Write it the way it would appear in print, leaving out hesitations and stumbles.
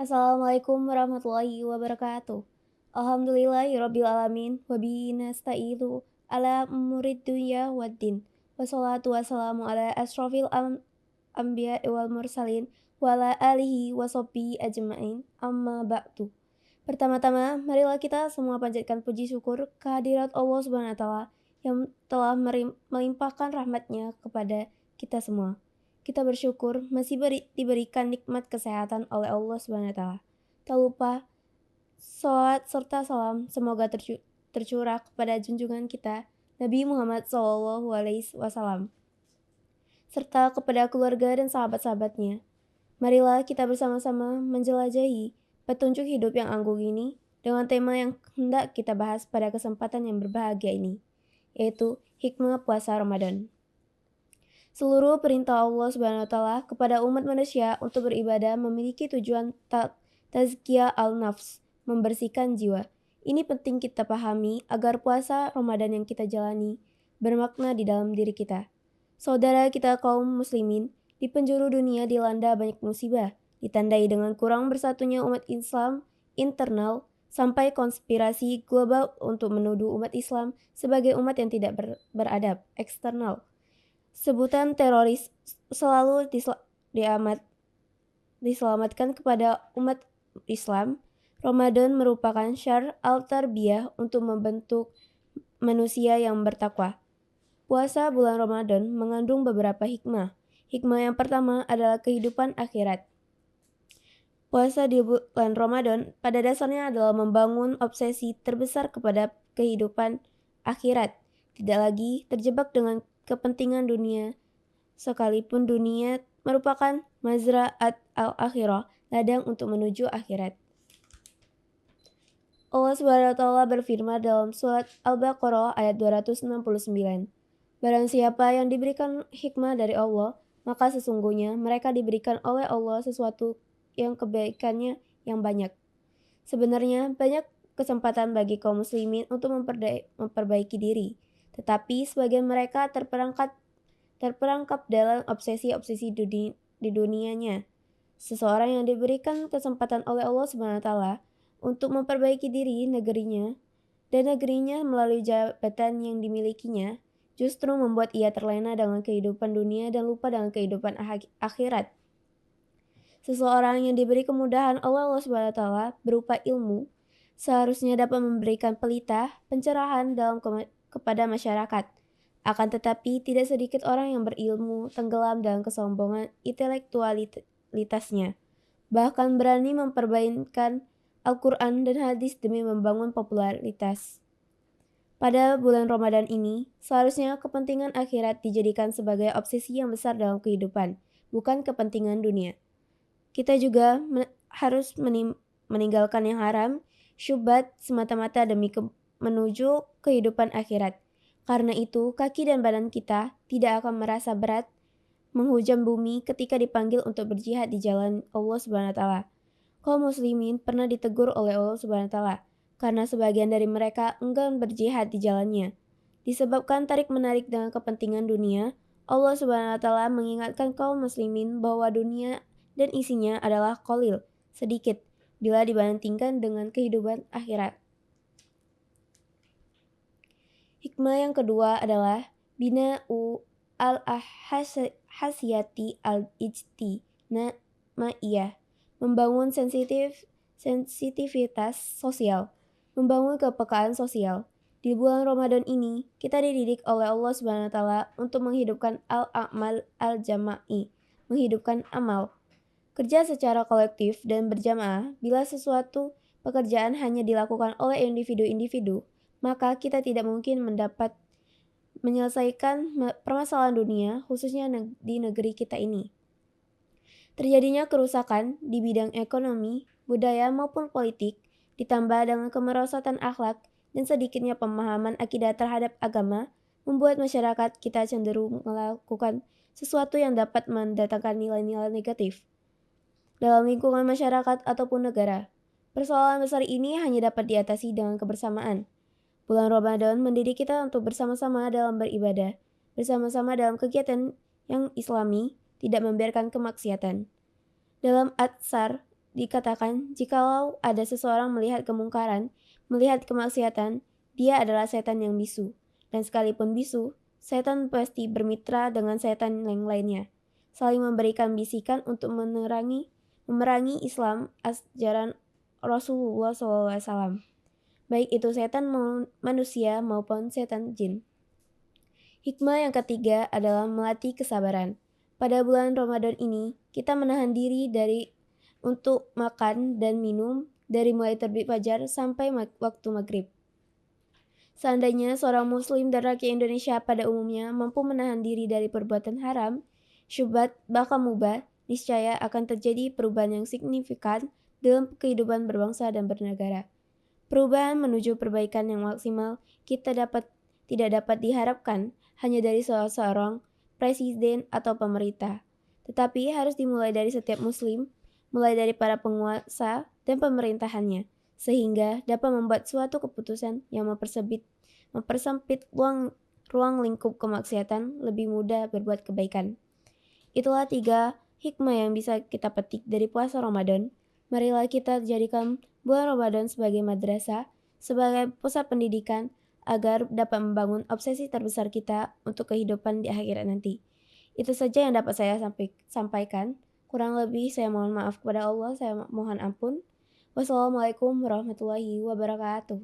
Assalamualaikum warahmatullahi wabarakatuh. Alhamdulillahirabbil alamin wa bihi nasta'inu ala umurid dunya waddin. Wassalatu wassalamu ala asrofil anbiya wal mursalin wa ala alihi wa sahbihi ajmain. Amma ba'du. Pertama-tama, marilah kita semua panjatkan puji syukur kehadirat Allah Subhanahu wa taala yang telah melimpahkan rahmatnya kepada kita semua. Kita bersyukur masih diberikan nikmat kesehatan oleh Allah Subhanahu wa taala. Tak lupa salawat serta salam semoga tercurah kepada junjungan kita Nabi Muhammad SAW serta kepada keluarga dan sahabat-sahabatnya. Marilah kita bersama-sama menjelajahi petunjuk hidup yang anggun ini dengan tema yang hendak kita bahas pada kesempatan yang berbahagia ini, yaitu hikmah puasa Ramadan. Seluruh perintah Allah Subhanahu wa taala kepada umat manusia untuk beribadah memiliki tujuan tazkiyah al-nafs, membersihkan jiwa. Ini penting kita pahami agar puasa Ramadan yang kita jalani bermakna di dalam diri kita. Saudara kita kaum muslimin, di penjuru dunia dilanda banyak musibah, ditandai dengan kurang bersatunya umat Islam internal sampai konspirasi global untuk menuduh umat Islam sebagai umat yang tidak beradab eksternal. Sebutan teroris selalu diselamatkan kepada umat Islam. Ramadan merupakan syar al-tarbiyah untuk membentuk manusia yang bertakwa. Puasa bulan Ramadan mengandung beberapa hikmah. Hikmah yang pertama adalah kehidupan akhirat. Puasa di bulan Ramadan pada dasarnya adalah membangun obsesi terbesar kepada kehidupan akhirat. Tidak lagi terjebak dengan kepentingan dunia, sekalipun dunia merupakan mazra'at al-akhirah, ladang untuk menuju akhirat. Allah Subhanahu wa taala berfirman dalam surat Al-Baqarah ayat 269. Barang siapa yang diberikan hikmah dari Allah, maka sesungguhnya mereka diberikan oleh Allah sesuatu yang kebaikannya yang banyak. Sebenarnya banyak kesempatan bagi kaum muslimin untuk memperbaiki diri, tetapi sebagian mereka terperangkap dalam obsesi-obsesi di dunianya. Seseorang yang diberikan kesempatan oleh Allah Subhanahu wa taala untuk memperbaiki diri negerinya melalui jabatan yang dimilikinya, justru membuat ia terlena dengan kehidupan dunia dan lupa dengan kehidupan akhirat. Seseorang yang diberi kemudahan oleh Allah Subhanahu wa taala berupa ilmu seharusnya dapat memberikan pelita, pencerahan kepada masyarakat. Akan tetapi tidak sedikit orang yang berilmu tenggelam dalam kesombongan intelektualitasnya. Bahkan berani memperbainkan Al-Quran dan hadis demi membangun popularitas. Pada bulan Ramadan ini, seharusnya kepentingan akhirat dijadikan sebagai obsesi yang besar dalam kehidupan, bukan kepentingan dunia. Kita juga harus meninggalkan yang haram, syubhat semata-mata demi menuju kehidupan akhirat. Karena itu, kaki dan badan kita tidak akan merasa berat menghujam bumi ketika dipanggil untuk berjihad di jalan Allah Subhanahu wa taala. Kaum muslimin pernah ditegur oleh Allah Subhanahu wa taala karena sebagian dari mereka enggan berjihad di jalannya. Disebabkan tarik-menarik dengan kepentingan dunia, Allah Subhanahu wa taala mengingatkan kaum muslimin bahwa dunia dan isinya adalah qalil, sedikit, bila dibandingkan dengan kehidupan akhirat. Hikmah yang kedua adalah bina'u al-hasiyati al-ijtimaiyah, membangun sensitivitas sosial, membangun kepekaan sosial. Di bulan Ramadan ini, kita dididik oleh Allah Subhanahu wa taala untuk menghidupkan al-a'mal al-jama'i, menghidupkan amal. Kerja secara kolektif dan berjamaah, bila sesuatu pekerjaan hanya dilakukan oleh individu-individu, maka kita tidak mungkin mendapat menyelesaikan permasalahan dunia, khususnya di negeri kita ini. Terjadinya kerusakan di bidang ekonomi, budaya maupun politik, ditambah dengan kemerosotan akhlak dan sedikitnya pemahaman akidah terhadap agama, membuat masyarakat kita cenderung melakukan sesuatu yang dapat mendatangkan nilai-nilai negatif dalam lingkungan masyarakat ataupun negara. Persoalan besar ini hanya dapat diatasi dengan kebersamaan. Bulan Ramadan mendidik kita untuk bersama-sama dalam beribadah, bersama-sama dalam kegiatan yang islami, tidak membiarkan kemaksiatan. Dalam At-Sar dikatakan, jikalau ada seseorang melihat kemungkaran, melihat kemaksiatan, dia adalah setan yang bisu. Dan sekalipun bisu, setan pasti bermitra dengan setan yang lainnya, saling memberikan bisikan untuk memerangi Islam, ajaran Rasulullah SAW. Baik itu setan manusia maupun setan jin. Hikmah yang ketiga adalah melatih kesabaran. Pada bulan Ramadan ini, kita menahan diri untuk makan dan minum dari mulai terbit fajar sampai waktu maghrib. Seandainya seorang muslim dan rakyat Indonesia pada umumnya mampu menahan diri dari perbuatan haram, syubhat, bahkan mubah, niscaya akan terjadi perubahan yang signifikan dalam kehidupan berbangsa dan bernegara. Perubahan menuju perbaikan yang maksimal tidak dapat diharapkan hanya dari seorang presiden atau pemerintah, tetapi harus dimulai dari setiap muslim, mulai dari para penguasa dan pemerintahannya, sehingga dapat membuat suatu keputusan yang mempersempit ruang lingkup kemaksiatan, lebih mudah berbuat kebaikan. Itulah 3 hikmah yang bisa kita petik dari puasa Ramadan. Marilah kita jadikan bulan Ramadan sebagai madrasah, sebagai pusat pendidikan, agar dapat membangun obsesi terbesar kita untuk kehidupan di akhirat nanti. Itu saja yang dapat saya sampaikan. Kurang lebih saya mohon maaf kepada Allah, saya mohon ampun. Wassalamualaikum warahmatullahi wabarakatuh.